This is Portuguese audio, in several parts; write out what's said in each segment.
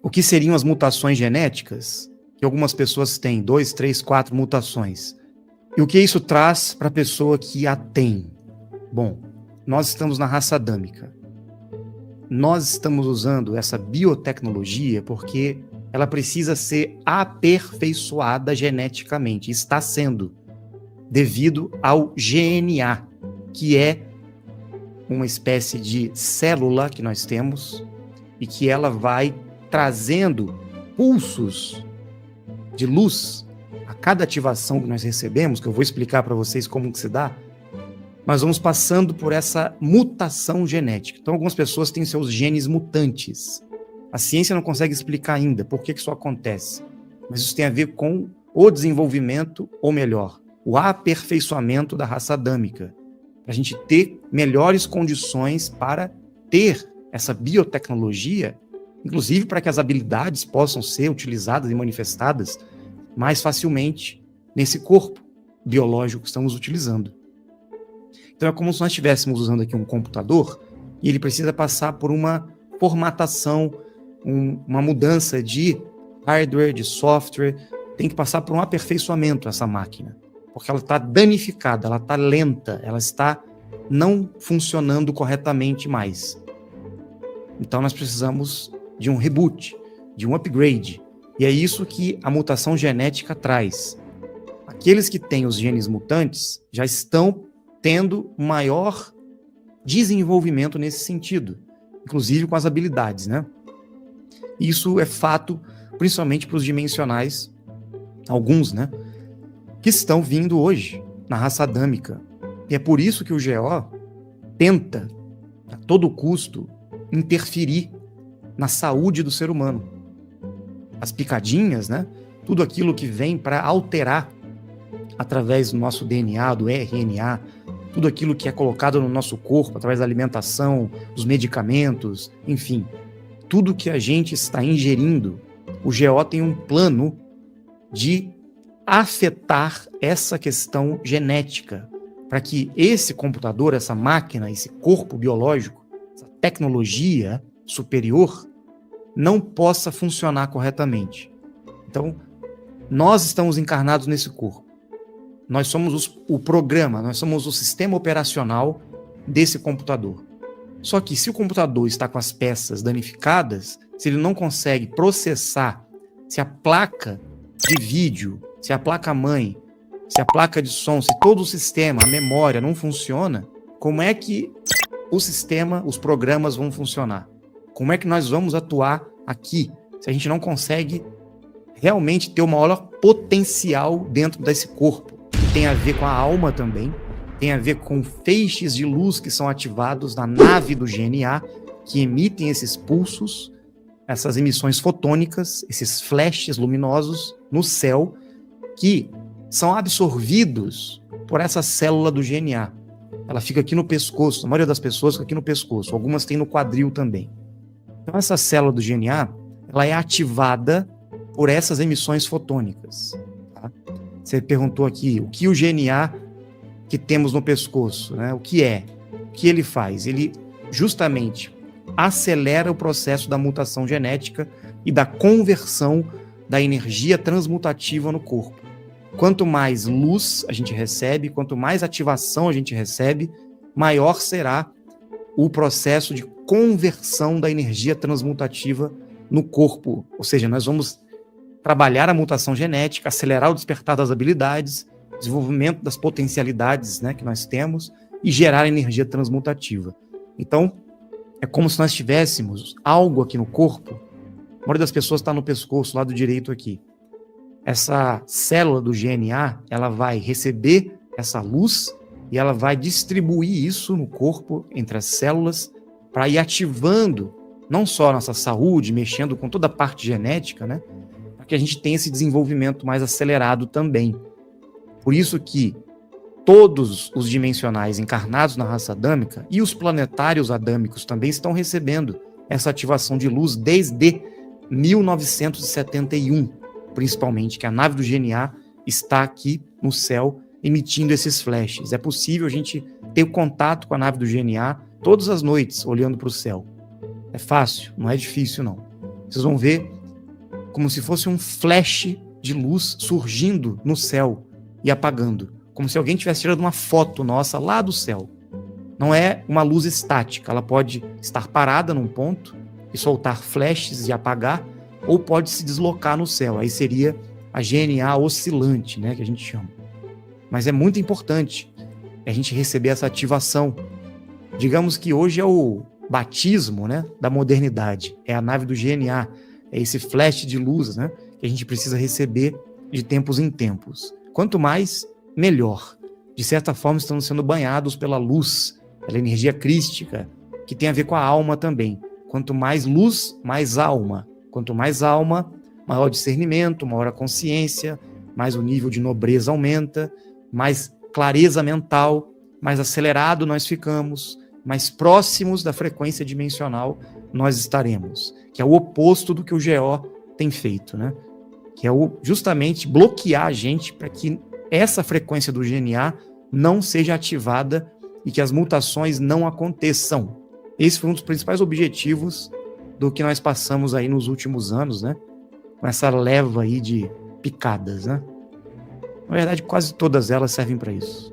o que seriam as mutações genéticas, que algumas pessoas têm 2, 3, 4 mutações. E o que isso traz para a pessoa que a tem? Bom, nós estamos na raça adâmica. Nós estamos usando essa biotecnologia porque ela precisa ser aperfeiçoada geneticamente. Está sendo, devido ao GNA, que é uma espécie de célula que nós temos e que ela vai trazendo pulsos de luz a cada ativação que nós recebemos, que eu vou explicar para vocês como que se dá. Nós vamos passando por essa mutação genética. Então, algumas pessoas têm seus genes mutantes. A ciência não consegue explicar ainda por que isso acontece, mas isso tem a ver com o desenvolvimento, ou melhor, o aperfeiçoamento da raça adâmica, para a gente ter melhores condições para ter essa biotecnologia, inclusive para que as habilidades possam ser utilizadas e manifestadas mais facilmente nesse corpo biológico que estamos utilizando. Então é como se nós estivéssemos usando aqui um computador e ele precisa passar por uma formatação, uma mudança de hardware, de software, tem que passar por um aperfeiçoamento essa máquina, porque ela está danificada, ela está lenta, ela está não funcionando corretamente mais. Então nós precisamos de um reboot, de um upgrade, e é isso que a mutação genética traz. Aqueles que têm os genes mutantes já estão tendo maior desenvolvimento nesse sentido, inclusive com as habilidades, né? Isso é fato, principalmente para os dimensionais, alguns, né? Que estão vindo hoje na raça adâmica. E é por isso que o GO tenta, a todo custo, interferir na saúde do ser humano. As picadinhas, né? Tudo aquilo que vem para alterar através do nosso DNA, do RNA, tudo aquilo que é colocado no nosso corpo através da alimentação, dos medicamentos, enfim, tudo que a gente está ingerindo, o GO tem um plano de afetar essa questão genética, para que esse computador, essa máquina, esse corpo biológico, essa tecnologia superior, não possa funcionar corretamente. Então, nós estamos encarnados nesse corpo. Nós somos o programa, nós somos o sistema operacional desse computador. Só que se o computador está com as peças danificadas, se ele não consegue processar, se a placa de vídeo, se a placa-mãe, se a placa de som, se todo o sistema, a memória não funciona, como é que o sistema, os programas vão funcionar? Como é que nós vamos atuar aqui, se a gente não consegue realmente ter o maior potencial dentro desse corpo? Tem a ver com a alma também, tem a ver com feixes de luz que são ativados na nave do GNA, que emitem esses pulsos, essas emissões fotônicas, esses flashes luminosos no céu, que são absorvidos por essa célula do GNA. Ela fica aqui no pescoço, a maioria das pessoas fica aqui no pescoço, algumas têm no quadril também. Então essa célula do GNA, ela é ativada por essas emissões fotônicas. Tá? Você perguntou aqui, o que o GNA que temos no pescoço, né? O que é? O que ele faz? Ele justamente acelera o processo da mutação genética e da conversão da energia transmutativa no corpo. Quanto mais luz a gente recebe, quanto mais ativação a gente recebe, maior será o processo de conversão da energia transmutativa no corpo. Ou seja, nós vamos trabalhar a mutação genética, acelerar o despertar das habilidades, desenvolvimento das potencialidades, né, que nós temos e gerar energia transmutativa. Então, é como se nós tivéssemos algo aqui no corpo. A maioria das pessoas está no pescoço, lado direito aqui. Essa célula do GNA, ela vai receber essa luz e ela vai distribuir isso no corpo, entre as células, para ir ativando não só a nossa saúde, mexendo com toda a parte genética, né, para que a gente tenha esse desenvolvimento mais acelerado também. Por isso que todos os dimensionais encarnados na raça adâmica e os planetários adâmicos também estão recebendo essa ativação de luz desde 1971, principalmente, que a nave do GNA está aqui no céu emitindo esses flashes. É possível a gente ter contato com a nave do GNA todas as noites, olhando para o céu. É fácil, não é difícil não. Vocês vão ver como se fosse um flash de luz surgindo no céu e apagando, como se alguém tivesse tirado uma foto nossa lá do céu. Não é uma luz estática, ela pode estar parada num ponto e soltar flashes e apagar, ou pode se deslocar no céu. Aí seria a GNA oscilante, né, que a gente chama. Mas é muito importante a gente receber essa ativação. Digamos que hoje é o batismo, né, da modernidade. É a nave do GNA, é esse flash de luz, né, que a gente precisa receber de tempos em tempos. Quanto mais, melhor. De certa forma, estamos sendo banhados pela luz, pela energia crística, que tem a ver com a alma também. Quanto mais luz, mais alma. Quanto mais alma, maior discernimento, maior a consciência, mais o nível de nobreza aumenta, mais clareza mental, mais acelerado nós ficamos, mais próximos da frequência dimensional nós estaremos, que é o oposto do que o GO tem feito, né? Que é justamente bloquear a gente para que essa frequência do GNA não seja ativada e que as mutações não aconteçam. Esse foi um dos principais objetivos do que nós passamos aí nos últimos anos, né? Com essa leva aí de picadas, né? Na verdade, quase todas elas servem para isso.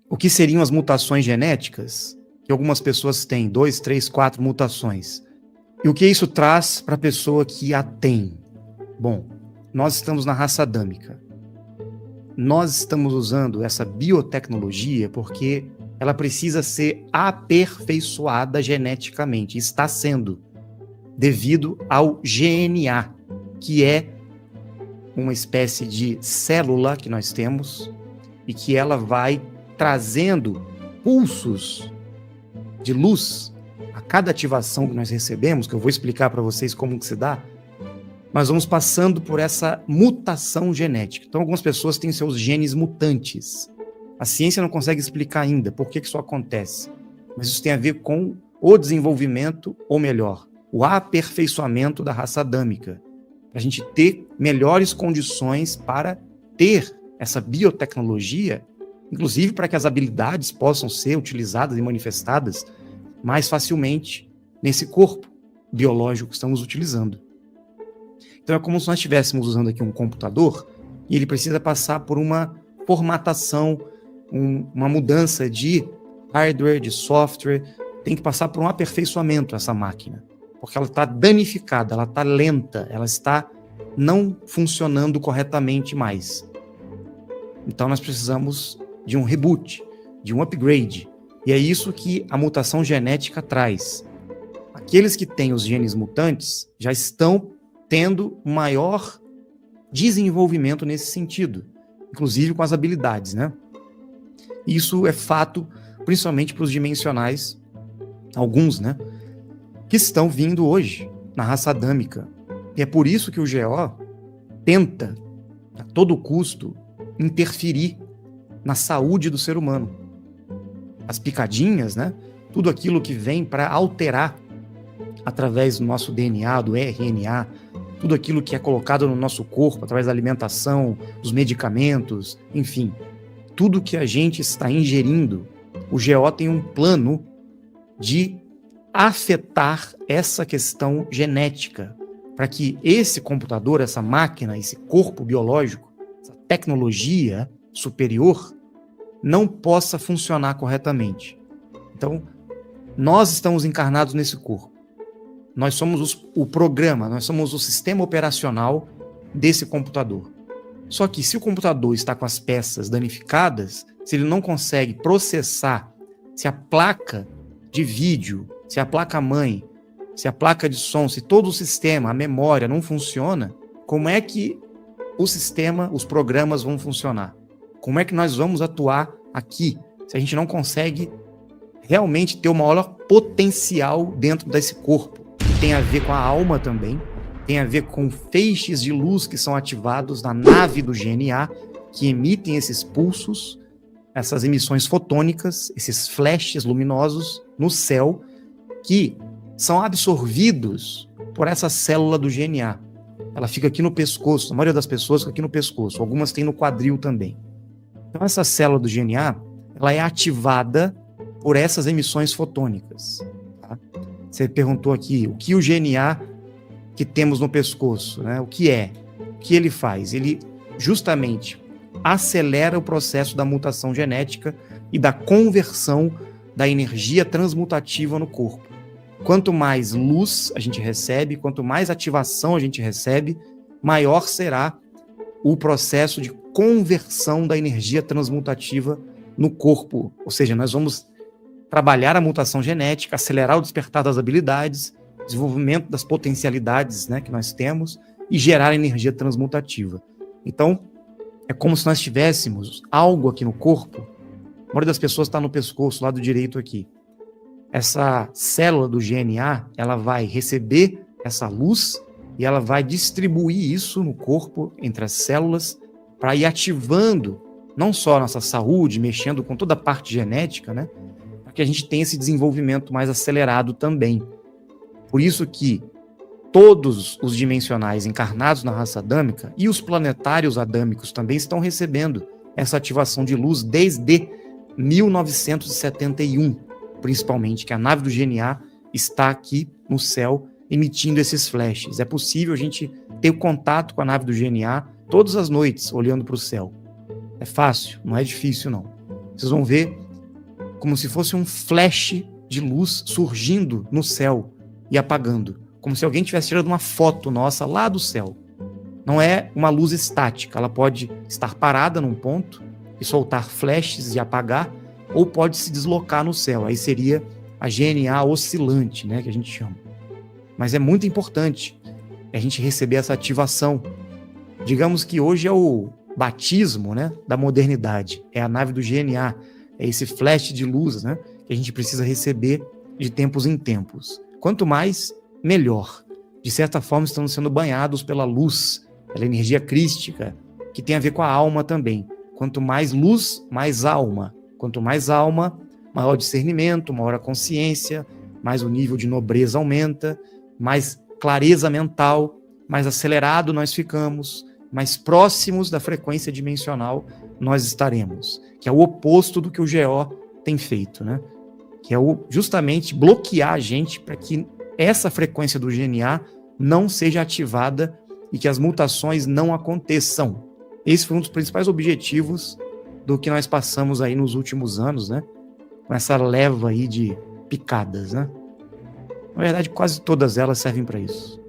O que seriam as mutações genéticas? Que algumas pessoas têm 2, 3, 4 mutações. E o que isso traz para a pessoa que a tem? Bom, nós estamos na raça adâmica. Nós estamos usando essa biotecnologia porque ela precisa ser aperfeiçoada geneticamente. Está sendo, devido ao GNA, que é uma espécie de célula que nós temos e que ela vai trazendo pulsos de luz a cada ativação que nós recebemos, que eu vou explicar para vocês como que se dá. Nós vamos passando por essa mutação genética. Então, algumas pessoas têm seus genes mutantes. A ciência não consegue explicar ainda por que isso acontece, mas isso tem a ver com o desenvolvimento, ou melhor, o aperfeiçoamento da raça adâmica, para a gente ter melhores condições para ter essa biotecnologia, inclusive para que as habilidades possam ser utilizadas e manifestadas mais facilmente nesse corpo biológico que estamos utilizando. Então é como se nós estivéssemos usando aqui um computador e ele precisa passar por uma formatação, uma mudança de hardware, de software, tem que passar por um aperfeiçoamento essa máquina, porque ela está danificada, ela está lenta, ela está não funcionando corretamente mais. Então nós precisamos de um reboot, de um upgrade, e é isso que a mutação genética traz. Aqueles que têm os genes mutantes já estão tendo maior desenvolvimento nesse sentido, inclusive com as habilidades, né? Isso é fato, principalmente para os dimensionais, alguns, né? Que estão vindo hoje na raça adâmica. E é por isso que o GO tenta, a todo custo, interferir na saúde do ser humano. As picadinhas, né? Tudo aquilo que vem para alterar através do nosso DNA, do RNA, tudo aquilo que é colocado no nosso corpo através da alimentação, dos medicamentos, enfim, tudo que a gente está ingerindo, o GO tem um plano de afetar essa questão genética, para que esse computador, essa máquina, esse corpo biológico, essa tecnologia superior, não possa funcionar corretamente. Então, nós estamos encarnados nesse corpo. Nós somos o programa, nós somos o sistema operacional desse computador. Só que se o computador está com as peças danificadas, se ele não consegue processar, se a placa de vídeo, se a placa-mãe, se a placa de som, se todo o sistema, a memória não funciona, como é que o sistema, os programas vão funcionar? Como é que nós vamos atuar aqui, se a gente não consegue realmente ter o maior potencial dentro desse corpo? Tem a ver com a alma também, tem a ver com feixes de luz que são ativados na nave do GNA, que emitem esses pulsos, essas emissões fotônicas, esses flashes luminosos no céu, que são absorvidos por essa célula do GNA. Ela fica aqui no pescoço, a maioria das pessoas fica aqui no pescoço, algumas têm no quadril também. Então essa célula do GNA, ela é ativada por essas emissões fotônicas. Tá? Você perguntou aqui, o que o GNA que temos no pescoço, né? O que é? O que ele faz? Ele justamente acelera o processo da mutação genética e da conversão da energia transmutativa no corpo. Quanto mais luz a gente recebe, quanto mais ativação a gente recebe, maior será o processo de conversão da energia transmutativa no corpo. Ou seja, nós vamos trabalhar a mutação genética, acelerar o despertar das habilidades, desenvolvimento das potencialidades, né, que nós temos e gerar energia transmutativa. Então, é como se nós tivéssemos algo aqui no corpo. A maioria das pessoas está no pescoço, lado direito aqui. Essa célula do GNA, ela vai receber essa luz e ela vai distribuir isso no corpo, entre as células, para ir ativando não só a nossa saúde, mexendo com toda a parte genética, né, para que a gente tenha esse desenvolvimento mais acelerado também. Por isso que todos os dimensionais encarnados na raça adâmica e os planetários adâmicos também estão recebendo essa ativação de luz desde 1971, principalmente, que a nave do GNA está aqui no céu emitindo esses flashes. É possível a gente ter contato com a nave do GNA todas as noites, olhando para o céu. É fácil, não é difícil não. vocês vão ver como se fosse um flash de luz surgindo no céu e apagando, como se alguém tivesse tirado uma foto nossa lá do céu. Não é uma luz estática, ela pode estar parada num ponto e soltar flashes e apagar, ou pode se deslocar no céu, aí seria a GNA oscilante, né, que a gente chama. Mas é muito importante a gente receber essa ativação. Digamos que hoje é o batismo, né, da modernidade, é a nave do GNA, é esse flash de luz, né, que a gente precisa receber de tempos em tempos. Quanto mais, melhor. De certa forma, estamos sendo banhados pela luz, pela energia crística, que tem a ver com a alma também. Quanto mais luz, mais alma. Quanto mais alma, maior discernimento, maior a consciência, mais o nível de nobreza aumenta, mais clareza mental, mais acelerado nós ficamos, mais próximos da frequência dimensional nós estaremos, que é o oposto do que o GO tem feito, né? Que é justamente bloquear a gente para que essa frequência do GNA não seja ativada e que as mutações não aconteçam. Esse foi um dos principais objetivos do que nós passamos aí nos últimos anos, né? Com essa leva aí de picadas, né? Na verdade, quase todas elas servem para isso.